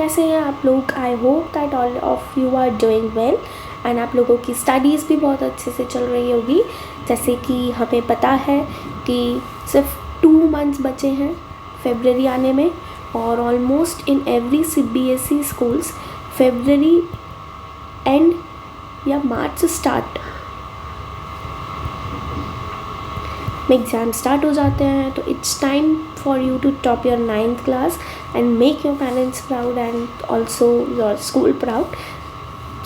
कैसे हैं आप लोग? I hope that all of you are doing well and आप लोगों की स्टडीज़ भी बहुत अच्छे से चल रही होगी। जैसे कि हमें पता है कि सिर्फ 2 मंथ्स बचे हैं फेबररी आने में, और almost in every CBSE schools February end या मार्च स्टार्ट में एग्ज़ाम स्टार्ट हो जाते हैं। तो it's time for you to top your 9th class and make your parents proud and also your school proud.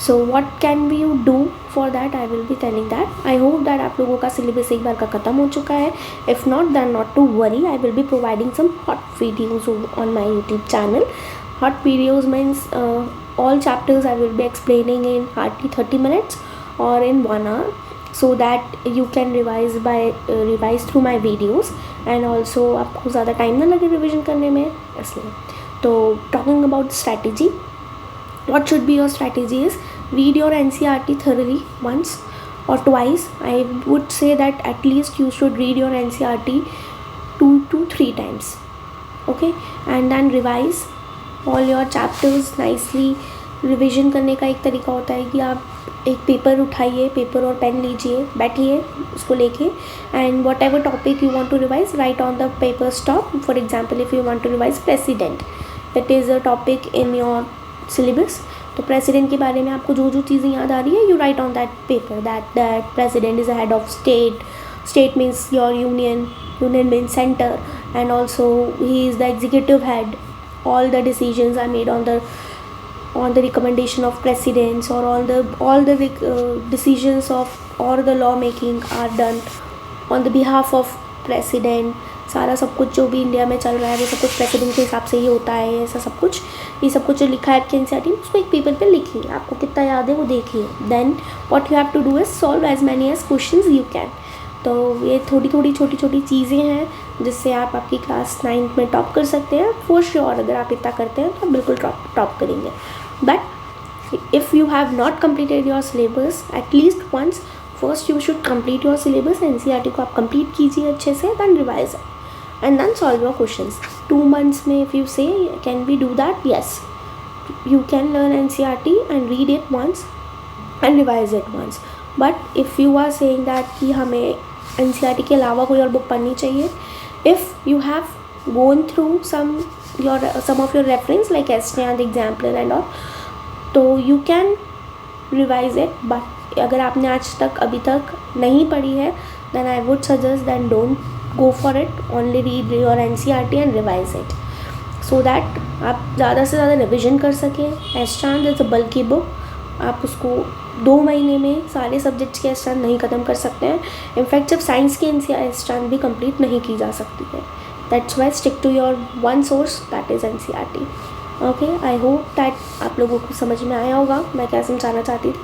So what can you do for that? I will be telling that. I hope that आप लोगों का syllabus एक बार का ख़त्म हो चुका है. If not, then not to worry. I will be providing some hot videos on my YouTube channel. Hot videos means all chapters I will be explaining in hardly 30 minutes or in 1 hour, so that you can revise through my videos and also आपको ज़्यादा time ना लगे revision करने में, इसलिए. तो talking about strategy, what should be your strategy is read your NCERT thoroughly once or twice. I would say that at least you should read your NCERT 2 to 3 times, okay, and then revise all your chapters nicely. Revision करने का एक तरीका होता है कि आप एक paper उठाइए, पेपर और पेन लीजिए, बैठिए उसको लेके, and whatever topic you want to revise write on the paper stop. For example, if you want to revise president, that is a topic in your syllabus. तो president के बारे में आपको जो जो चीज़ें याद आ रही है, you right on that paper that president is a head of state. State means your union, union means centre, and also he is the executive head. all the decisions are made on the recommendation of presidents, or all the decisions of or the law making are done on the behalf of president. सारा सब कुछ जो भी India में चल रहा है वो सब कुछ प्रेसिडेंट के हिसाब से ही होता है. ऐसा सब कुछ, ये सब कुछ जो लिखा है आपके NCERT में, उसको एक पेपर पे लिखिए. आपको कितना याद है वो देखिए. Then what you have to do is solve as many as questions you can. तो ये थोड़ी थोड़ी छोटी छोटी चीज़ें हैं जिससे आप आपकी क्लास 9th में टॉप कर सकते हैं. फॉर श्योर अगर आप इतना करते हैं तो आप बिल्कुल टॉप करेंगे. But if you have not completed your syllabus, at least once first you should complete your syllabus. NCERT को आप कंप्लीट कीजिए अच्छे से, then revise and then solve your questions. 2 months में if you say can we do that, yes, you can learn NCERT and read it once and revise it once. But if you are saying that कि हमें NCERT के अलावा कोई और book पढ़नी चाहिए, if you have gone through some of your reference like Estran, Exemplar and all, तो you can revise it. But अगर आपने आज तक अभी तक नहीं पढ़ी है, then I would suggest then don't go for it. Only read your NCERT and revise it so that आप ज़्यादा से ज़्यादा रिविजन कर सकें. एस्ट्रान इज़ अ बल्कि बुक. आप उसको 2 महीने में सारे सब्जेक्ट्स के एस्ट्रान नहीं ख़त्म कर सकते हैं. इनफैक्ट जब साइंस की एस्ट्रान भी कंप्लीट नहीं की जा सकती है. That's why stick to your one source, that is NCERT. Okay, I hope that आप लोगों को समझ में आया होगा मैं क्या समझाना चाहती थी.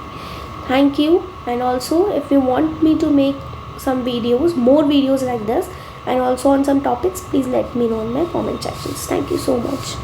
Thank you. And also if you want me to make some videos, more videos like this, and also on some topics, please let me know in my comment sections. Thank you so much.